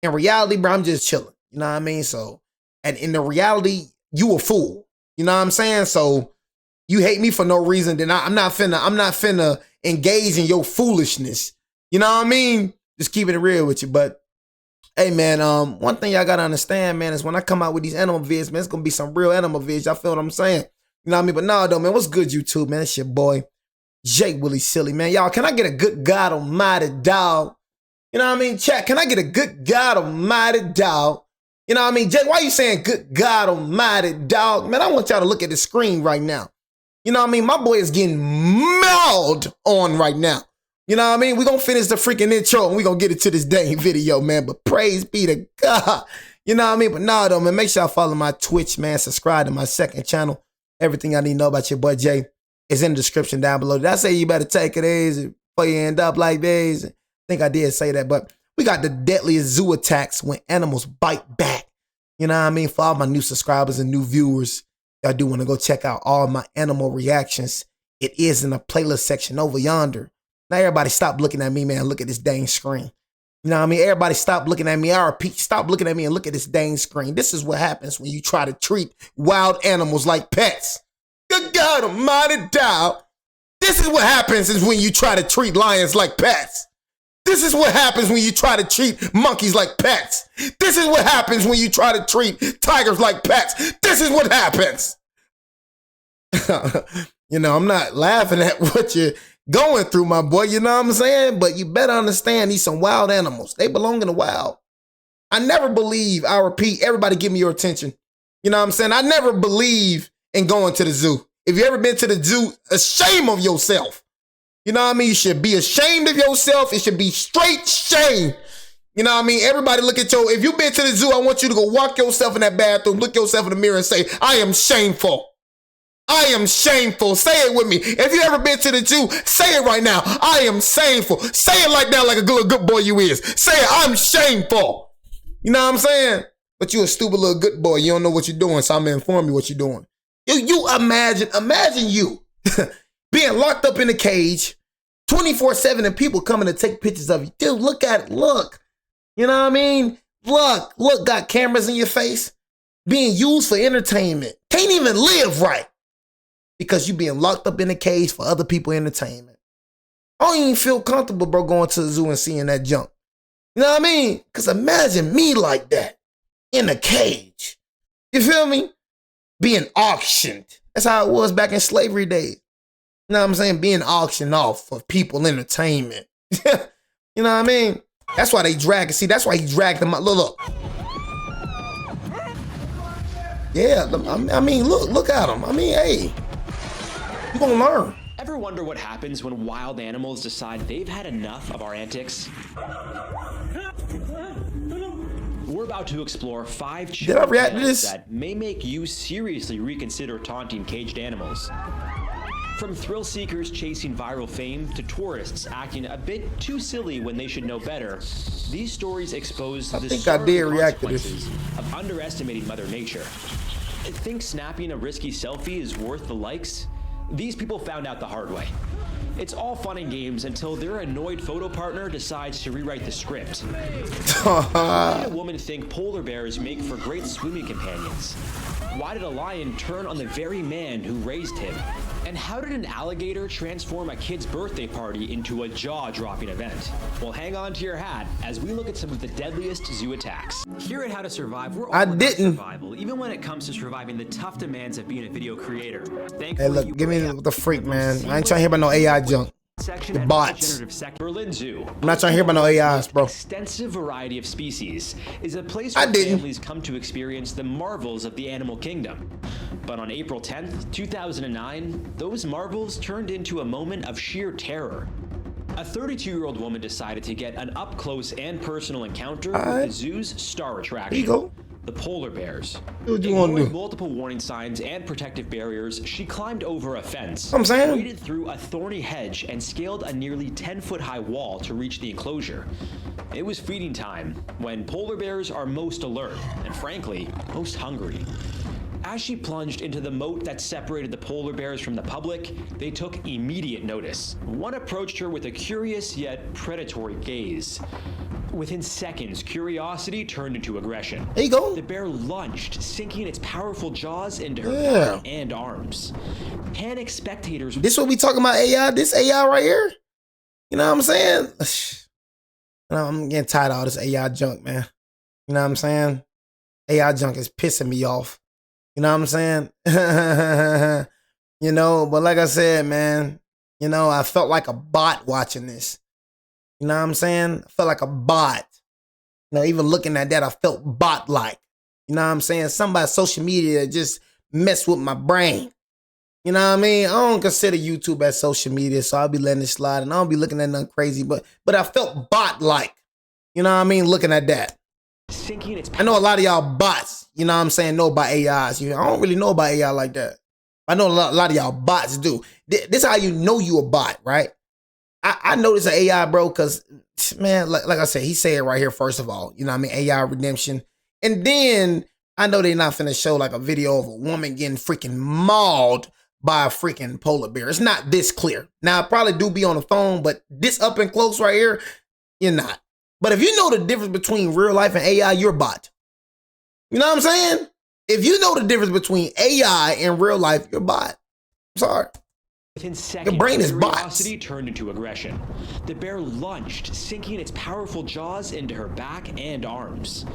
In reality, bro, I'm just chilling. You know what I mean? So, and in the reality, you a fool. You know what I'm saying? So you hate me for no reason, then I'm not finna engage in your foolishness. You know what I mean? Just keeping it real with you. But hey man, one thing y'all gotta understand, man, is when I come out with these animal vids, man, it's gonna be some real animal vids. Y'all feel what I'm saying? You know what I mean? But no, though, man, what's good, YouTube, man? It's your boy, Jake Willie Silly, man. Y'all, can I get a good God Almighty dog? You know what I mean? Chat, can I get a good God Almighty dog? You know what I mean? Jake, why you saying good God Almighty dog? Man, I want y'all to look at the screen right now. You know what I mean? My boy is getting mauled on right now. You know what I mean? We're going to finish the freaking intro and we're going to get into this dang video, man. But praise be to God. You know what I mean? But no, though, man, make sure y'all follow my Twitch, man. Subscribe to my second channel. Everything I need to know about your boy Jay is in the description down below. Did I say you better take it easy before you end up like this? I think I did say that. But we got the deadliest zoo attacks when animals bite back. You know what I mean? For all my new subscribers and new viewers, y'all do want to go check out all my animal reactions. It is in the playlist section over yonder. Now everybody stop looking at me, man. Look at this dang screen. You know what I mean? Everybody stop looking at me. I repeat, stop looking at me and look at this dang screen. This is what happens when you try to treat wild animals like pets. Good God Almighty dog. This is what happens is when you try to treat lions like pets. This is what happens when you try to treat monkeys like pets. This is what happens when you try to treat tigers like pets. This is what happens. You know, I'm not laughing at what you're going through, my boy. You know what I'm saying? But you better understand these some wild animals. They belong in the wild. I never believe, I repeat, everybody give me your attention. You know what I'm saying? I never believe in going to the zoo. If you ever been to the zoo, ashamed of yourself. You know what I mean? You should be ashamed of yourself. It should be straight shame. You know what I mean? Everybody look at if you've been to the zoo, I want you to go walk yourself in that bathroom, look yourself in the mirror and say, I am shameful. I am shameful. Say it with me. If you ever been to the zoo, say it right now. I am shameful. Say it like that, like a good boy you is. Say it, I'm shameful. You know what I'm saying? But you a stupid little good boy. You don't know what you're doing, so I'm gonna inform you what you're doing. You imagine you being locked up in a cage 24/7 and people coming to take pictures of you. Dude, look at it. Look. You know what I mean? Look, got cameras in your face. Being used for entertainment. Can't even live right. Because you being locked up in a cage for other people entertainment. I don't even feel comfortable, bro, going to the zoo and seeing that junk. You know what I mean? Because imagine me like that. In a cage. You feel me? Being auctioned. That's how it was back in slavery days. You know what I'm saying? Being auctioned off for people entertainment. You know what I mean? That's why they drag it. See, that's why he dragged them out. Look. Yeah, I mean, look at him. I mean, hey, you gonna learn. Ever wonder what happens when wild animals decide they've had enough of our antics? We're about to explore 5 challenges that may make you seriously reconsider taunting caged animals. From thrill seekers chasing viral fame to tourists acting a bit too silly when they should know better, these stories expose the consequences of underestimating Mother Nature. Think snapping a risky selfie is worth the likes? These people found out the hard way. It's all fun and games until their annoyed photo partner decides to rewrite the script. Why did a woman think polar bears make for great swimming companions? Why did a lion turn on the very man who raised him? And how did an alligator transform a kid's birthday party into a jaw-dropping event? Well, hang on to your hat as we look at some of the deadliest zoo attacks. Here at How to Survive, we're all about survival, even when it comes to surviving the tough demands of being a video creator. Hey, look, give me the freak, man. I ain't trying to hear about no AI junk. The bots. Berlin Zoo. I'm not trying to hear about no AIs, bro. Extensive variety of species is a place where families come to experience the marvels of the animal kingdom. But on April 10th, 2009, those marvels turned into a moment of sheer terror. A 32-year-old woman decided to get an up-close and personal encounter with the zoo's star attraction. The polar bears. Ignoring multiple warning signs and protective barriers, she climbed over a fence, waded through a thorny hedge, and scaled a nearly 10-foot-high wall to reach the enclosure. It was feeding time, when polar bears are most alert and, frankly, most hungry. As she plunged into the moat that separated the polar bears from the public, they took immediate notice. One approached her with a curious yet predatory gaze. Within seconds, curiosity turned into aggression. There you go. The bear lunged, sinking its powerful jaws into her back and arms. Panicked spectators. This what we talking about AI? This AI right here? You know what I'm saying? You know, I'm getting tired of all this AI junk, man. You know what I'm saying? AI junk is pissing me off. You know what I'm saying? You know, but like I said, man, you know, I felt like a bot watching this. You know what I'm saying? I felt like a bot. You know, even looking at that, I felt bot-like. You know what I'm saying? Somebody social media just messed with my brain. You know what I mean? I don't consider YouTube as social media, so I'll be letting it slide, and I don't be looking at nothing crazy, but I felt bot-like. You know what I mean? Looking at that. I know a lot of y'all bots, you know what I'm saying, know about AIs. I don't really know about AI like that. I know a lot of y'all bots do. This is how you know you a bot, right? I know this an AI, bro, because, man, like I said, he said it right here, first of all. You know what I mean? AI redemption. And then I know they're not finna show like a video of a woman getting freaking mauled by a freaking polar bear. It's not this clear. Now, I probably do be on the phone, but this up and close right here, you're not. But if you know the difference between real life and AI, you're a bot. You know what I'm saying? If you know the difference between AI and real life, you're a bot. I'm sorry. Within seconds, your brain is curiosity bots. turned into aggression. The bear lunged, sinking its powerful jaws into her back and arms.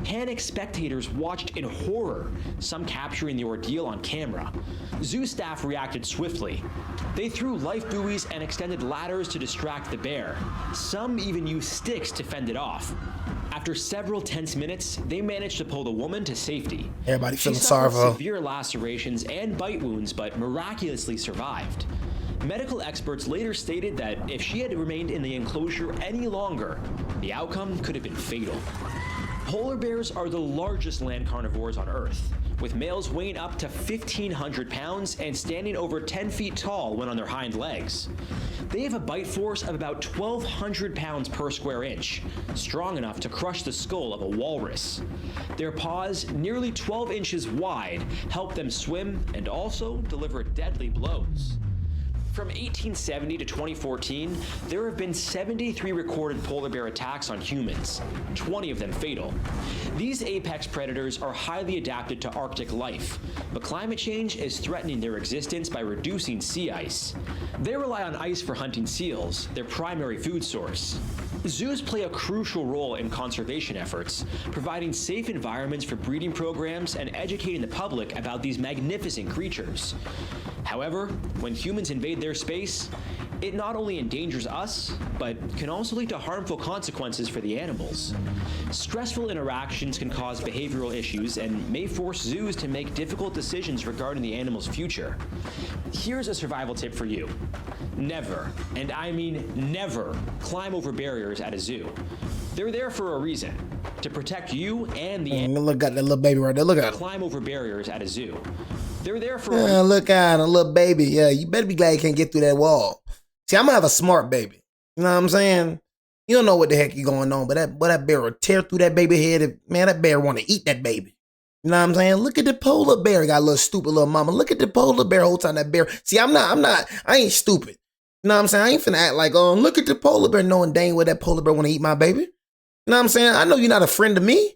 Panicked spectators watched in horror, some capturing the ordeal on camera. Zoo staff reacted swiftly. They threw life buoys and extended ladders to distract the bear. Some even used sticks to fend it off. After several tense minutes, they managed to pull the woman to safety. Everybody feeling She sorry suffered for her. severe lacerations and bite wounds, but miraculously survived. Medical experts later stated that if she had remained in the enclosure any longer, the outcome could have been fatal. Polar bears are the largest land carnivores on Earth, with males weighing up to 1,500 pounds and standing over 10 feet tall when on their hind legs. They have a bite force of about 1,200 pounds per square inch, strong enough to crush the skull of a walrus. Their paws, nearly 12 inches wide, help them swim and also deliver deadly blows. From 1870 to 2014, there have been 73 recorded polar bear attacks on humans, 20 of them fatal. These apex predators are highly adapted to Arctic life, but climate change is threatening their existence by reducing sea ice. They rely on ice for hunting seals, their primary food source. Zoos play a crucial role in conservation efforts, providing safe environments for breeding programs and educating the public about these magnificent creatures. However, when humans invade their space, it not only endangers us, but can also lead to harmful consequences for the animals. Stressful interactions can cause behavioral issues and may force zoos to make difficult decisions regarding the animal's future. Here's a survival tip for you. Never, and I mean never, climb over barriers at a zoo. They're there for a reason, to protect you and the animal. Look at that little baby right there. Look at him. Climb over barriers at a zoo. They're there for Yeah, look at him, little baby. Yeah, you better be glad you can't get through that wall. See, I'm gonna have a smart baby. You know what I'm saying? You don't know what the heck is going on, but that bear will tear through that baby head. Man, that bear want to eat that baby. You know what I'm saying? Look at the polar bear. Got a little stupid little mama. Look at the polar bear whole time that bear. See, I ain't stupid. You know what I'm saying? I ain't finna act like, oh, look at the polar bear knowing dang well that polar bear want to eat my baby. You know what I'm saying? I know you're not a friend to me.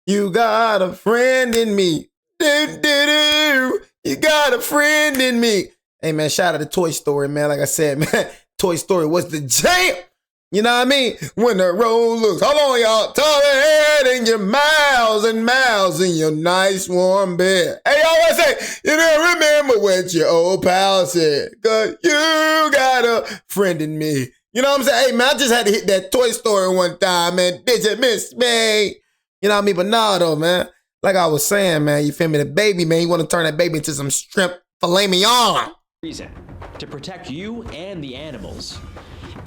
You got a friend in me. Do-do-do. You got a friend in me. Hey, man, shout out to Toy Story, man. Like I said, man, Toy Story was the jam. You know what I mean? When the road looks, hold on, y'all. Tall head and your miles and miles in your nice warm bed. Hey, y'all always say, you don't remember what your old pal said. Cause you got a friend in me. You know what I'm saying? Hey, man, I just had to hit that Toy Story one time, man. Did you miss me? You know what I mean? But nah, though, man. Like I was saying, man, you feel me? The baby, man, you want to turn that baby into some shrimp filet mignon. Reason, to protect you and the animals.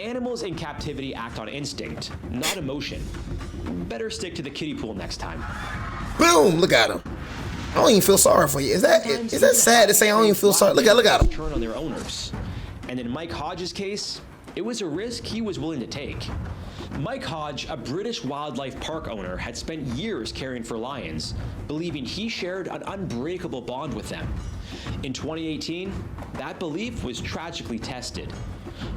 Animals in captivity act on instinct, not emotion. Better stick to the kiddie pool next time. Boom! Look at him. I don't even feel sorry for you. Is that sad to say I don't even feel sorry? Look at him. Turn on their owners. And in Mike Hodge's case, it was a risk he was willing to take. Mike Hodge, a British wildlife park owner, had spent years caring for lions, believing he shared an unbreakable bond with them. In 2018, that belief was tragically tested.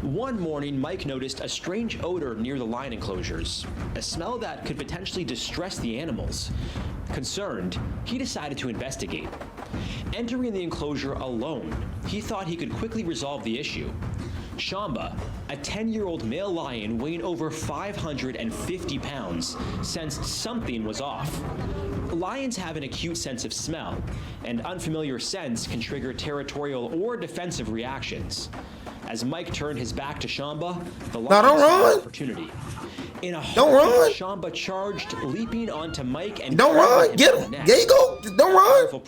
One morning, Mike noticed a strange odor near the lion enclosures, a smell that could potentially distress the animals. Concerned, he decided to investigate. Entering the enclosure alone, he thought he could quickly resolve the issue. Shamba, a 10-year-old male lion weighing over 550 pounds, sensed something was off. Lions have an acute sense of smell, and unfamiliar scents can trigger territorial or defensive reactions. As Mike turned his back to Shamba, the lion saw an opportunity. In a heartbeat, Shamba charged, leaping onto Mike and don't run. Get him. There you go. Don't run.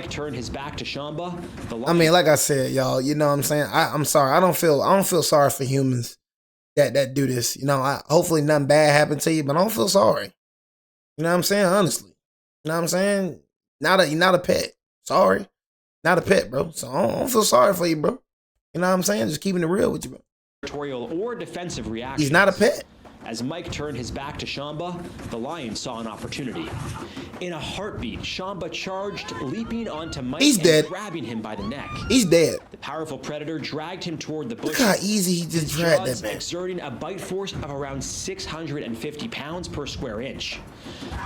Turned his back to Shamba. I mean, like I said, y'all, you know what I'm saying? I'm sorry. I don't feel sorry for humans that do this. You know, hopefully nothing bad happened to you, but I don't feel sorry. You know what I'm saying? Honestly. You know what I'm saying? You're not a pet. Sorry. Not a pet, bro. So I don't feel sorry for you, bro. You know what I'm saying? Just keeping it real with you, bro. Territorial or defensive reaction. He's not a pet. As Mike turned his back to Shamba, the lion saw an opportunity. In a heartbeat, Shamba charged, leaping onto Mike and grabbing him by the neck. He's dead. The powerful predator dragged him toward the bushes. Look how easy he just dragged that man. Exerting a bite force of around 650 pounds per square inch.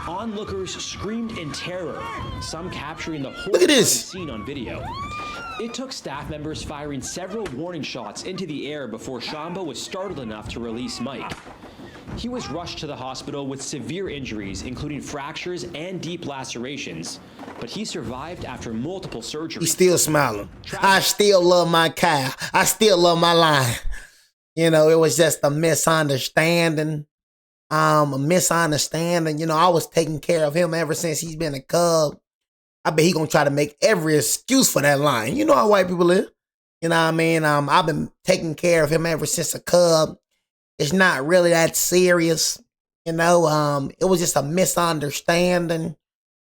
Onlookers screamed in terror, some capturing the horrifying scene on video. It took staff members firing several warning shots into the air before Shamba was startled enough to release Mike. He was rushed to the hospital with severe injuries, including fractures and deep lacerations, but he survived after multiple surgeries. He's still smiling. I still love my cow. I still love my lion. You know, it was just a misunderstanding. You know, I was taking care of him ever since he's been a cub. I bet he gonna try to make every excuse for that lion. You know how white people live. You know what I mean? I've been taking care of him ever since a cub. It's not really that serious, you know. It was just a misunderstanding,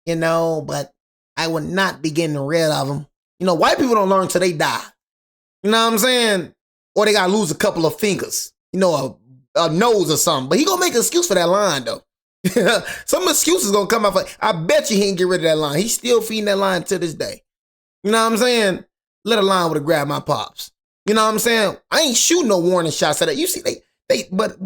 you know, but I would not be getting rid of him. You know, white people don't learn till they die. You know what I'm saying? Or they gotta lose a couple of fingers, you know, a nose or something. But he gonna make an excuse for that lion, though. Some excuses gonna come out. I bet you he ain't get rid of that lion. He's still feeding that lion to this day. You know what I'm saying? Let a lion would have grabbed my pops. You know what I'm saying? I ain't shooting no warning shots at that. You see, but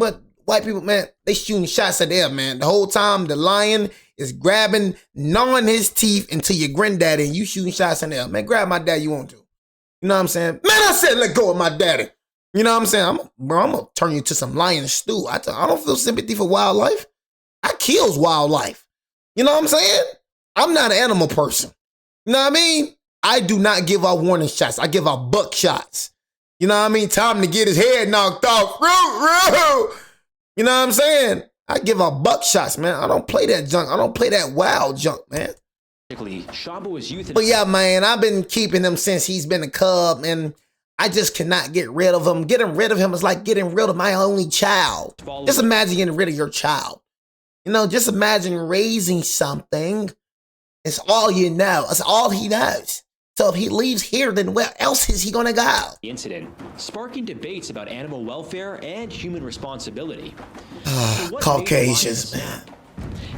white people, man, they shooting shots at them, man. The whole time the lion is grabbing, gnawing his teeth into your granddaddy, and you shooting shots at them. Man, grab my dad you want to. You know what I'm saying? Man, I said let go of my daddy. You know what I'm saying? I'm gonna turn you to some lion stew. I don't feel sympathy for wildlife. I kills wildlife. You know what I'm saying? I'm not an animal person. You know what I mean? I do not give out warning shots. I give out buck shots. You know what I mean? Time to get his head knocked off. You know what I'm saying? I give out buck shots, man. I don't play that junk. I don't play that wild junk, man. But yeah, man, I've been keeping him since he's been a cub, and I just cannot get rid of him. Getting rid of him is like getting rid of my only child. Just imagine getting rid of your child. You know, just imagine raising something. It's all you know. It's all he knows. So if he leaves here, then where else is he gonna go? The incident sparking debates about animal welfare and human responsibility. Caucasians, man.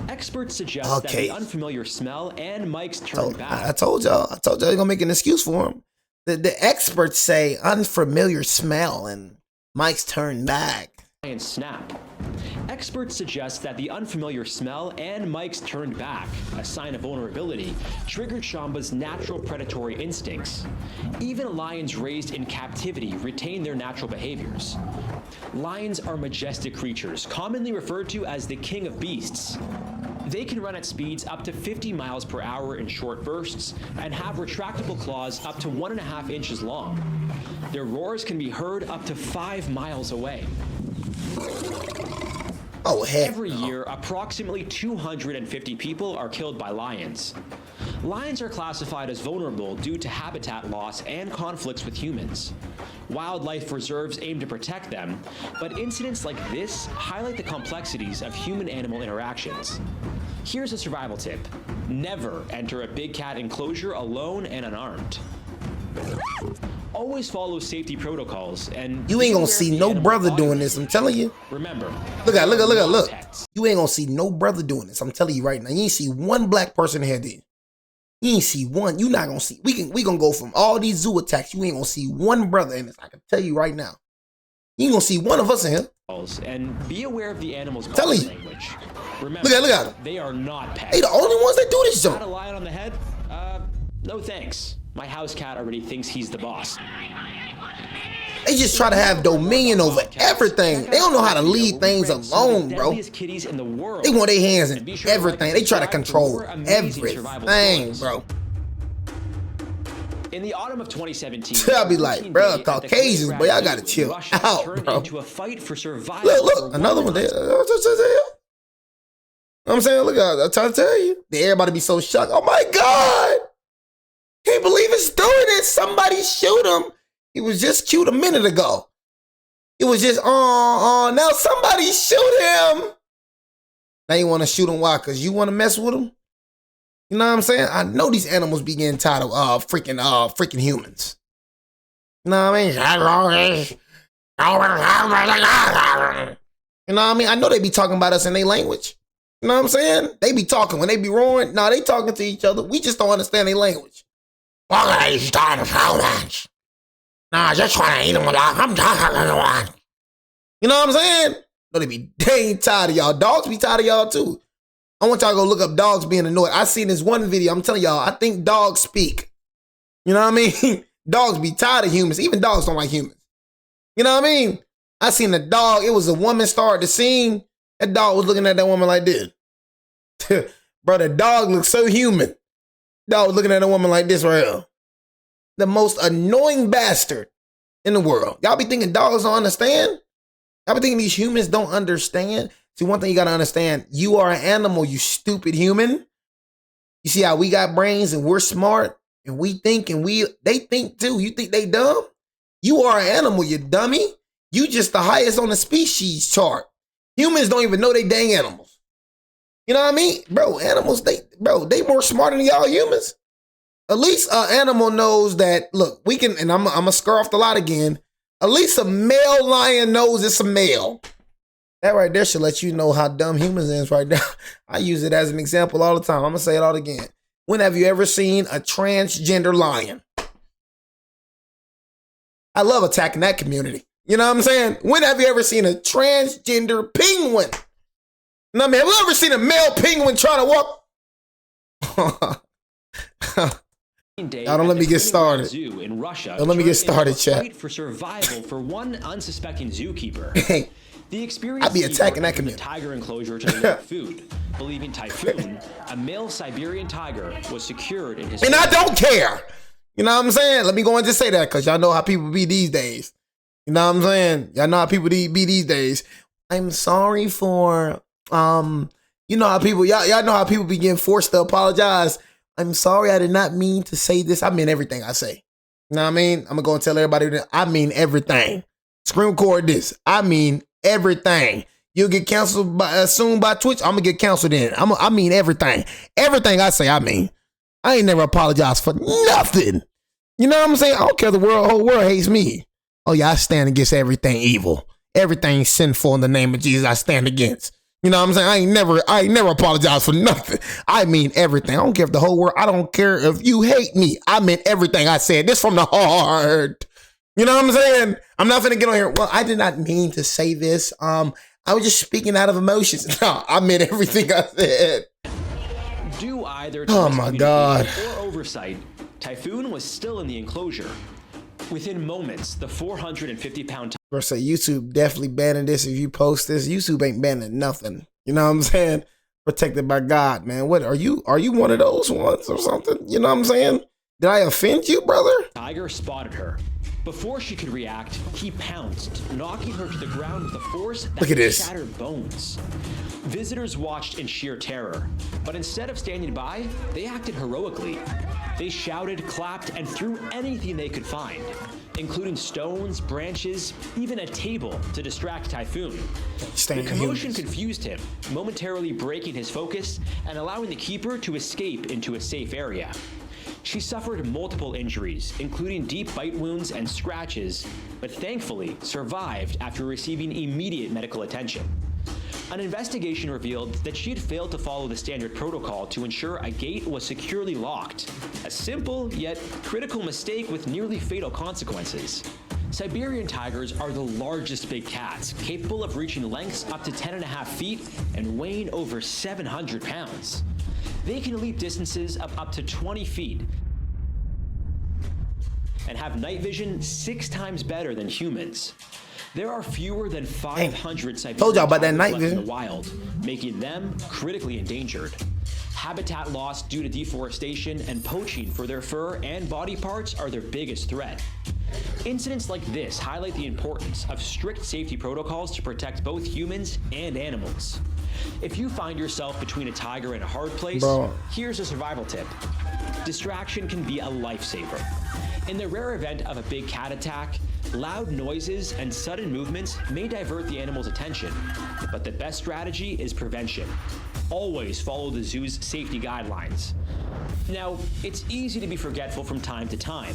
Experts suggest that the unfamiliar smell and Mike's turn back. I told y'all they're gonna make an excuse for him. The experts say unfamiliar smell and Mike's turn back. And snap. Experts suggest that the unfamiliar smell and Mike's turned back, a sign of vulnerability, triggered Shamba's natural predatory instincts. Even lions raised in captivity retain their natural behaviors. Lions are majestic creatures, commonly referred to as the king of beasts. They can run at speeds up to 50 miles per hour in short bursts and have retractable claws up to 1.5 inches long. Their roars can be heard up to 5 miles away. Oh, heck Every year, approximately 250 people are killed by lions. Lions are classified as vulnerable due to habitat loss and conflicts with humans. Wildlife reserves aim to protect them, but incidents like this highlight the complexities of human-animal interactions. Here's a survival tip. Never enter a big cat enclosure alone and unarmed. Always follow safety protocols, and you ain't gonna see no brother doing this. I'm telling you. Remember, look. You ain't gonna see no brother doing this. I'm telling you right now. You ain't see one black person here, did you? You ain't see one. You not gonna see. We gonna go from all these zoo attacks. You ain't gonna see one brother in this. I can tell you right now. You ain't gonna see one of us in here. And be aware of the animals' telling you. language. Remember, look at them. They are not pets. They the only ones that do this, Got a jump. lion on the head? No thanks. My house cat already thinks he's the boss. They just try to have dominion over everything. They don't know how to leave things alone, bro. They want their hands in everything. They try to control everything, bro. In the autumn of 2017, I'll be like, bro, Caucasians, boy, y'all gotta chill out, bro. Into a fight for survival. Look, another one there. You know what I'm saying? Look, I'm trying to tell you. Everybody be so shocked. Oh my God. Can't believe it's doing it. Somebody shoot him. He was just cute a minute ago. It was just, now somebody shoot him. Now you want to shoot him, why? Because you want to mess with him? You know what I'm saying? I know these animals be getting tired of freaking humans. You know what I mean? You know what I mean? I know they be talking about us in their language. You know what I'm saying? They be talking when they be roaring. Nah, they talking to each other. We just don't understand their language. Nah, just trying to eat them alive. I'm talking. You know what I'm saying? But they ain't tired of y'all. Dogs be tired of y'all too. I want y'all to go look up dogs being annoyed. I seen this one video. I'm telling y'all, I think dogs speak. You know what I mean? Dogs be tired of humans. Even dogs don't like humans. You know what I mean? I seen a dog. It was a woman start the scene. That dog was looking at that woman like this. Bro, the dog looked so human. Dog was looking at a woman like this right here. The most annoying bastard in the world. Y'all be thinking dogs don't understand? Y'all be thinking these humans don't understand? See, one thing you gotta understand, you are an animal, you stupid human. You see how we got brains and we're smart and we think and they think too. You think they dumb? You are an animal, you dummy. You just the highest on the species chart. Humans don't even know they dang animals. You know what I mean? Bro, animals, they more smarter than y'all humans. At least an animal knows that, look, we can, and I'm gonna scare off the lot again. At least a male lion knows it's a male. That right there should let you know how dumb humans is right now. I use it as an example all the time. I'm gonna say it all again. When have you ever seen a transgender lion? I love attacking that community. You know what I'm saying? When have you ever seen a transgender penguin? No, man, have you ever seen a male penguin trying to walk? Y'all don't let me get started. Zoo in Russia. Don't let me get started, chat. Fight for survival for one unsuspecting zookeeper. The experience I'd be attacking that community. Tiger enclosure to deliver food, believing Typhoon, a male Siberian tiger, was secured in his. And I don't care. You know what I'm saying? Let me go and just say that because y'all know how people be these days. You know what I'm saying? Y'all know how people be these days. I'm sorry for you know how people y'all know how people be getting forced to apologize. I'm sorry, I did not mean to say this. I mean everything I say. You know what I mean? I'm gonna go and tell everybody that I mean everything. Screen record this. I mean everything. You'll get canceled soon by Twitch. I'm gonna get canceled in. I mean everything. Everything I say, I mean. I ain't never apologized for nothing. You know what I'm saying? I don't care. The whole world hates me. Oh yeah, I stand against everything evil. Everything sinful in the name of Jesus, I stand against. You know what I'm saying? I ain't never apologized for nothing. I mean everything. I don't care if the whole world, I don't care if you hate me. I meant everything I said. This from the heart. You know what I'm saying? I'm not gonna get on here. Well, I did not mean to say this. I was just speaking out of emotions. No, I meant everything I said. Due either to my God or oversight, Typhoon was still in the enclosure. Within moments, the 450-pound tiger. Say YouTube definitely banning this. If you post this, YouTube ain't banning nothing. You know what I'm saying? Protected by God, man. What are you? Are you one of those ones or something? You know what I'm saying? Did I offend you, brother? Tiger spotted her. Before she could react, he pounced, knocking her to the ground with a force that shattered bones. Visitors watched in sheer terror, but instead of standing by, they acted heroically. They shouted, clapped, and threw anything they could find, including stones, branches, even a table to distract Typhoon. The commotion confused him, momentarily breaking his focus and allowing the keeper to escape into a safe area. She suffered multiple injuries, including deep bite wounds and scratches, but thankfully survived after receiving immediate medical attention. An investigation revealed that she had failed to follow the standard protocol to ensure a gate was securely locked. A simple yet critical mistake with nearly fatal consequences. Siberian tigers are the largest big cats, capable of reaching lengths up to 10.5 feet and weighing over 700 pounds. They can leap distances of up to 20 feet and have night vision 6 times better than humans. There are fewer than 500 Siberian told y'all about that tigers night left vision in the wild, making them critically endangered. Habitat loss due to deforestation and poaching for their fur and body parts are their biggest threat. Incidents like this highlight the importance of strict safety protocols to protect both humans and animals. If you find yourself between a tiger and a hard place, here's a survival tip. Distraction can be a lifesaver. In the rare event of a big cat attack, loud noises and sudden movements may divert the animal's attention, but the best strategy is prevention. Always follow the zoo's safety guidelines. Now, it's easy to be forgetful from time to time,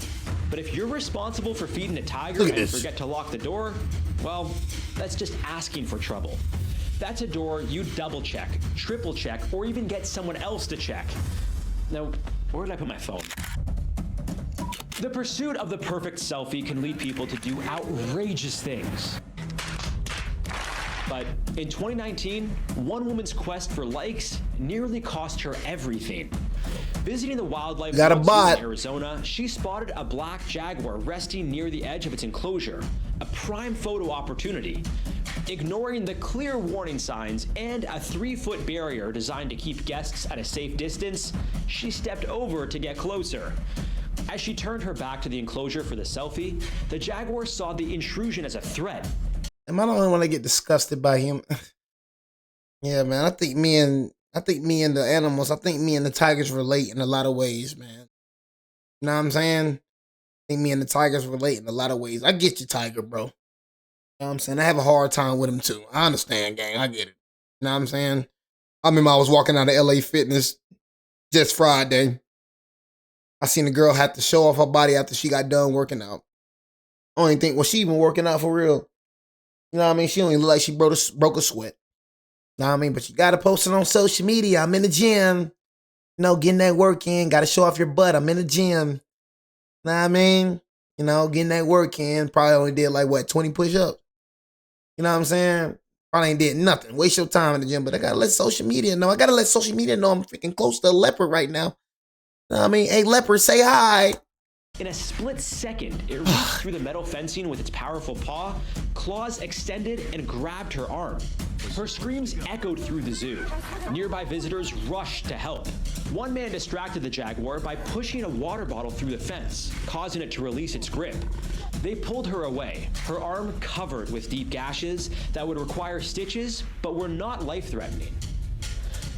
but if you're responsible for feeding a tiger and forget to lock the door, well, that's just asking for trouble. That's a door you double check, triple check, or even get someone else to check. Now, where did I put my phone? The pursuit of the perfect selfie can lead people to do outrageous things. But in 2019, one woman's quest for likes nearly cost her everything. Visiting the wildlife in Arizona, she spotted a black jaguar resting near the edge of its enclosure, a prime photo opportunity. Ignoring the clear warning signs and a 3-foot barrier designed to keep guests at a safe distance, she stepped over to get closer. As she turned her back to the enclosure for the selfie, the jaguar saw the intrusion as a threat. Am I the only one that get disgusted by him? Yeah, man. I think me and the animals, I think me and the tigers relate in a lot of ways, man. You know what I'm saying? I think me and the tigers relate in a lot of ways. I get you, tiger, bro. You know what I'm saying? I have a hard time with him too. I understand, gang. I get it. You know what I'm saying? I remember I was walking out of LA Fitness just Friday. I seen a girl have to show off her body after she got done working out. I don't even think, was she even working out for real? You know what I mean? She don't even look like she broke a sweat. You know what I mean? But you got to post it on social media. I'm in the gym. You know, getting that work in. Got to show off your butt. I'm in the gym. You know what I mean? You know, getting that work in. Probably only did like, what, 20 push-ups? You know what I'm saying? Probably ain't did nothing. Waste your time in the gym. But I got to let social media know. I got to let social media know I'm freaking close to a leopard right now. You know what I mean? Hey, leopard, say hi. In a split second, it reached through the metal fencing with its powerful paw, claws extended, and grabbed her arm. Her screams echoed through the zoo. Nearby visitors rushed to help. One man distracted the jaguar by pushing a water bottle through the fence, causing it to release its grip. They pulled her away, her arm covered with deep gashes that would require stitches, but were not life-threatening.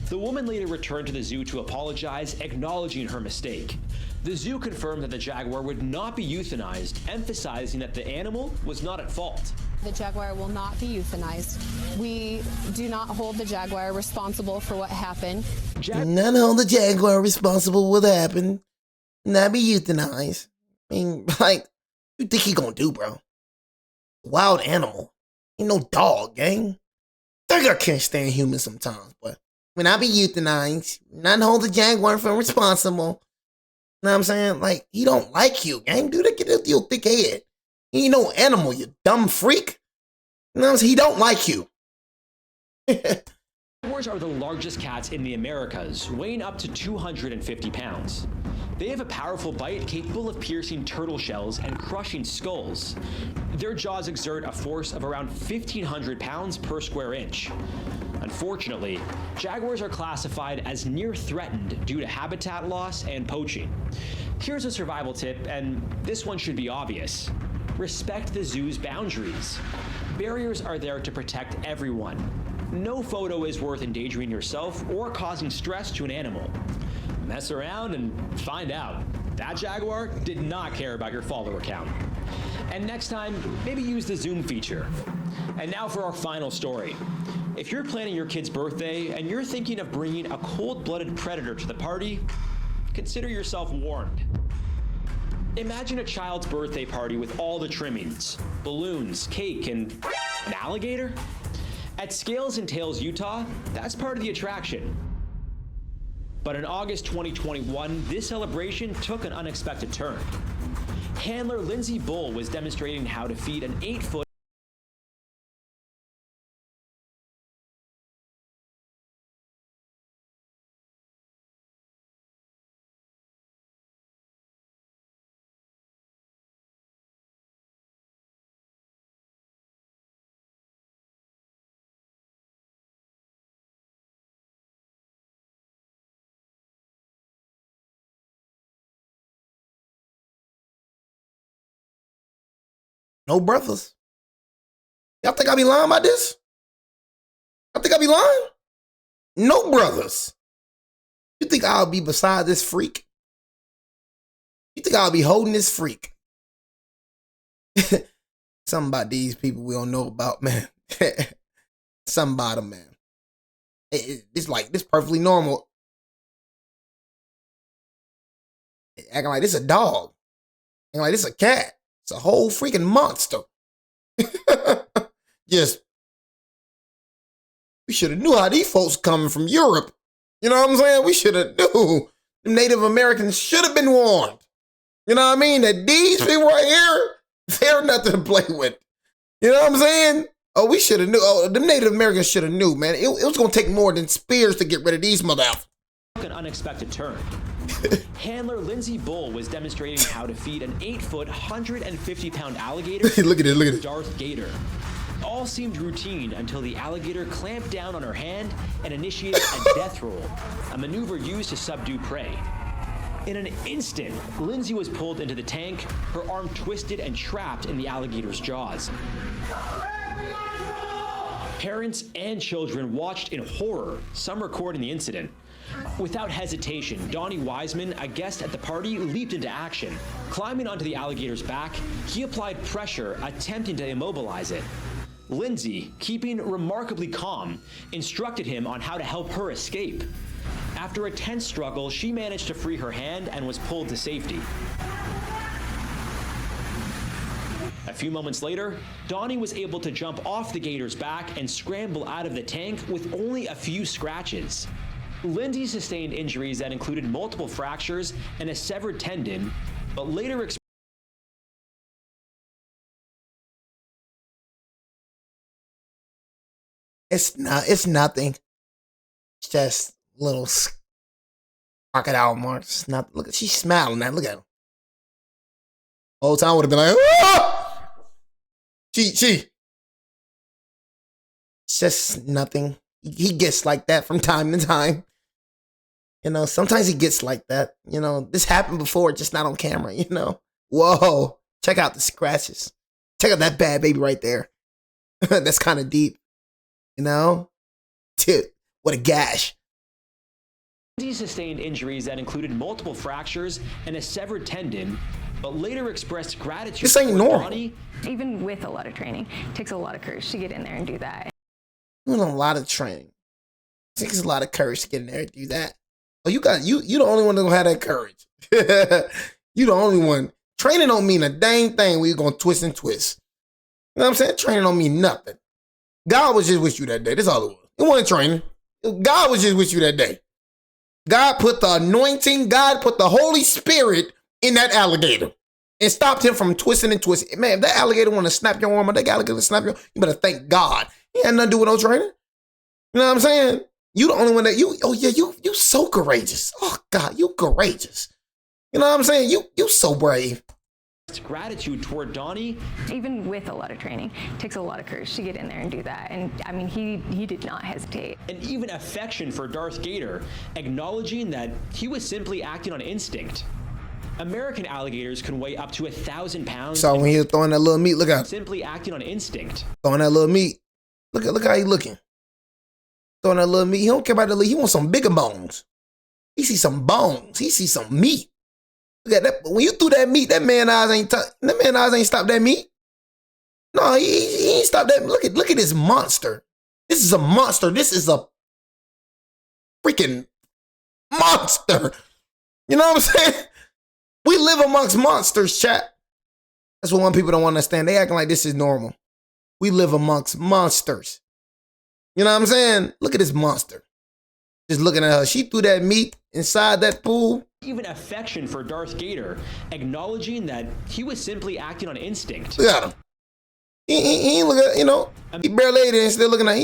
The woman later returned to the zoo to apologize, acknowledging her mistake. The zoo confirmed that the jaguar would not be euthanized, emphasizing that the animal was not at fault. The jaguar will not be euthanized. We do not hold the jaguar responsible for what happened. None hold the jaguar responsible for what happened. Not be euthanized. I mean, like, what you think he gonna do, bro? Wild animal. Ain't no dog, gang. Tiger can't stand humans sometimes, but when I be euthanized, none hold the jaguar for responsible. You know what I'm saying? Like, he don't like you, gang. Dude, get up your thick head. He ain't no animal, you dumb freak. You know what I'm saying? He don't like you. Jaguars are the largest cats in the Americas, weighing up to 250 pounds. They have a powerful bite capable of piercing turtle shells and crushing skulls. Their jaws exert a force of around 1,500 pounds per square inch. Unfortunately, jaguars are classified as near threatened due to habitat loss and poaching. Here's a survival tip, and this one should be obvious. Respect the zoo's boundaries. Barriers are there to protect everyone. No photo is worth endangering yourself or causing stress to an animal. Mess around and find out. That jaguar did not care about your follower count. And next time, maybe use the zoom feature. And now for our final story. If you're planning your kid's birthday and you're thinking of bringing a cold-blooded predator to the party, consider yourself warned. Imagine a child's birthday party with all the trimmings, balloons, cake, and an alligator? At Scales and Tails, Utah, that's part of the attraction. But in August 2021, this celebration took an unexpected turn. Handler Lindsay Bull was demonstrating how to feed an 8-foot No brothers. Y'all think I be lying about this? I think I be lying? No brothers. You think I'll be beside this freak? You think I'll be holding this freak? Something about these people we don't know about, man. Something about them, man. It's like, this perfectly normal. Acting like this a dog. Acting like this a cat. It's a whole freaking monster. Just, we should have knew how these folks coming from Europe. You know what I'm saying? We should have knew. The Native Americans should have been warned. You know what I mean? That these people right here, they're nothing to play with. You know what I'm saying? Oh, we should have knew. Oh, the Native Americans should have knew, man. It was going to take more than spears to get rid of these motherfuckers. An unexpected turn. Handler Lindsay Bull was demonstrating how to feed an 8-foot, 150-pound alligator. Look at it, look at it. Darth Gator. All seemed routine until the alligator clamped down on her hand and initiated a death roll, a maneuver used to subdue prey. In an instant, Lindsay was pulled into the tank, her arm twisted and trapped in the alligator's jaws. Parents and children watched in horror, some recording the incident. Without hesitation, Donnie Wiseman, a guest at the party, leaped into action. Climbing onto the alligator's back, he applied pressure, attempting to immobilize it. Lindsay, keeping remarkably calm, instructed him on how to help her escape. After a tense struggle, she managed to free her hand and was pulled to safety. A few moments later, Donnie was able to jump off the gator's back and scramble out of the tank with only a few scratches. Lindsay sustained injuries that included multiple fractures and a severed tendon, but later it's nothing. It's just little crocodile marks. It's not, look, she's smiling now. Look at her. The whole time would have been like, ah! It's just nothing. He gets like that from time to time. You know, sometimes he gets like that. You know, this happened before, just not on camera, you know. Whoa. Check out the scratches. Check out that bad baby right there. That's kind of deep. You know? Dude, what a gash. Lindsay sustained injuries that included multiple fractures and a severed tendon, but later expressed gratitude. This ain't normal. Donnie. Even with a lot of training, it takes a lot of courage to get in there and do that. Doing a lot of training. It takes a lot of courage to get in there and do that. Oh, you the only one that don't have that courage. You the only one. Training don't mean a dang thing when you're gonna twist and twist. You know what I'm saying? Training don't mean nothing. God was just with you that day. That's all it was. It wasn't training. God was just with you that day. God put the anointing, God put the Holy Spirit in that alligator and stopped him from twisting and twisting. Man, if that alligator want to snap your arm or that alligator snap your arm, you better thank God. He had nothing to do with no training. You know what I'm saying? You the only one that you so courageous. Oh God, you courageous. You know what I'm saying? You so brave. Gratitude toward Donnie. Even with a lot of training, it takes a lot of courage to get in there and do that. And I mean, he did not hesitate. And even affection for Darth Gator, acknowledging that he was simply acting on instinct. American alligators can weigh up to 1,000 pounds. So when he was throwing that little meat, look at him. Simply acting on instinct. Throwing that little meat. Look how he looking. Throwing that little meat. He don't care about the little. He wants some bigger bones. He see some bones. He see some meat. Look at that. When you threw that meat, that man eyes ain't stopped that meat. No, he ain't stopped that. Look at this monster. This is a monster. This is a freaking monster. You know what I'm saying? We live amongst monsters, chat. That's what one people don't understand. They acting like this is normal. We live amongst monsters. You know what I'm saying? Look at this monster. Just looking at her. She threw that meat inside that pool. Even affection for Darth Gator, acknowledging that he was simply acting on instinct. Look at him. He ain't looking, you know, he barely ate it and still looking at,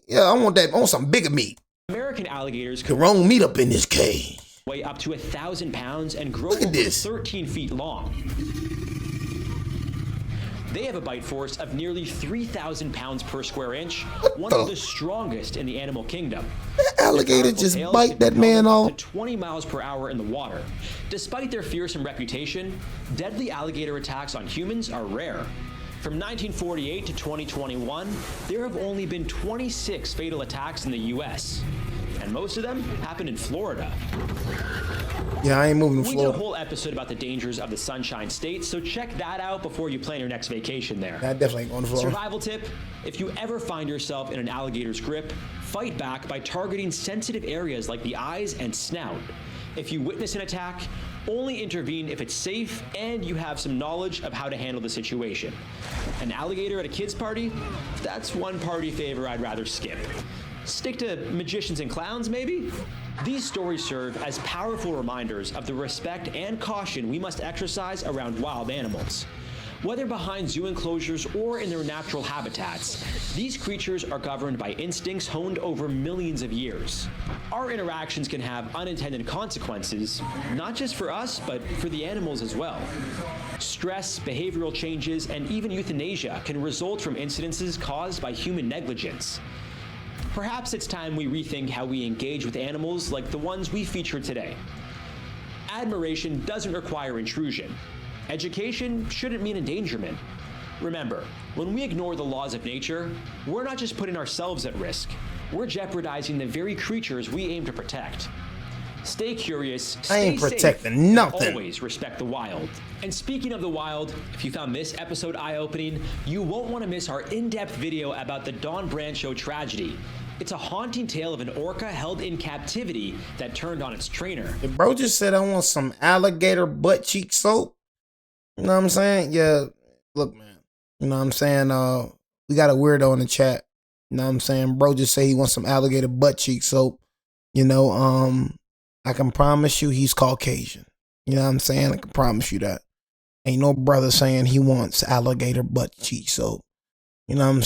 yeah, I want some bigger meat. American alligators the wrong meat up in this cage. Weigh up to 1,000 pounds and grow Look at over this. 13 feet long. They have a bite force of nearly 3,000 pounds per square inch, one of the strongest in the animal kingdom. That alligator just bite that man off. To 20 miles per hour in the water. Despite their fearsome reputation, deadly alligator attacks on humans are rare. From 1948 to 2021, there have only been 26 fatal attacks in the U.S., and most of them happened in Florida. Yeah, I ain't moving to We Florida. did a whole episode about the dangers of the Sunshine State, so check that out before you plan your next vacation there. I definitely ain't going to Florida. Survival tip: if you ever find yourself in an alligator's grip, fight back by targeting sensitive areas like the eyes and snout. If you witness an attack, only intervene if it's safe and you have some knowledge of how to handle the situation. An alligator at a kid's party? That's one party favor I'd rather skip. Stick to magicians and clowns, maybe? These stories serve as powerful reminders of the respect and caution we must exercise around wild animals. Whether behind zoo enclosures or in their natural habitats, these creatures are governed by instincts honed over millions of years. Our interactions can have unintended consequences, not just for us, but for the animals as well. Stress, behavioral changes, and even euthanasia can result from incidences caused by human negligence. Perhaps it's time we rethink how we engage with animals like the ones we featured today. Admiration doesn't require intrusion. Education shouldn't mean endangerment. Remember, when we ignore the laws of nature, we're not just putting ourselves at risk, we're jeopardizing the very creatures we aim to protect. Stay curious, stay I ain't safe, protecting nothing. Always respect the wild. And speaking of the wild, if you found this episode eye-opening, you won't want to miss our in-depth video about the Dawn Brancho tragedy. It's a haunting tale of an orca held in captivity that turned on its trainer. The bro just said I want some alligator butt cheek soap. You know what I'm saying? Yeah, look, man. You know what I'm saying? We got a weirdo in the chat. You know what I'm saying? Bro just say he wants some alligator butt cheek soap. You know, I can promise you he's Caucasian. You know what I'm saying? I can promise you that. Ain't no brother saying he wants alligator butt cheek soap. You know what I'm saying?